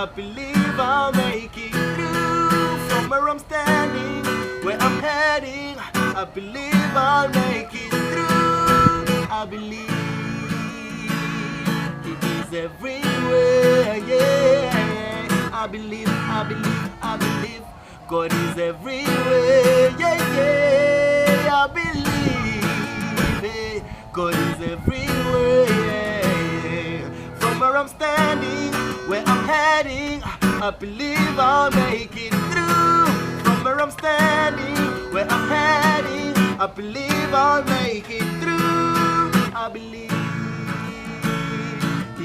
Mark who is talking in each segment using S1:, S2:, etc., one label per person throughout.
S1: I believe I'll make it through. From where I'm standing, where I'm heading, I believe I'll make it through. I believe it is everywhere, yeah. I believe God is everywhere, yeah, yeah. I believe God is everywhere, yeah. From where I'm standing, where I'm heading, I believe I'll make it through. From where I'm standing, where I'm heading, I believe I'll make it through. I believe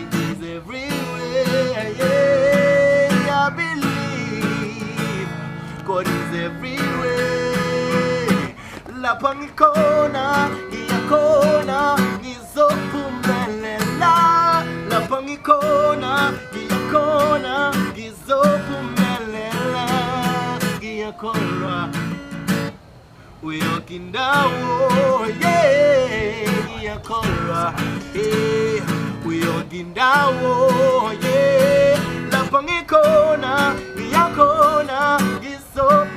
S1: it is everywhere, yeah. I believe God is everywhere. La pangikona, iyakona, ngizophumelela. La pangikona, iyakona, ngizophumelela. Ngiyakholwa uyokindawo, yeah. Ngiyakholwa, uyokindawo, yeah. La pangikona, iyakona, ngizophumelela.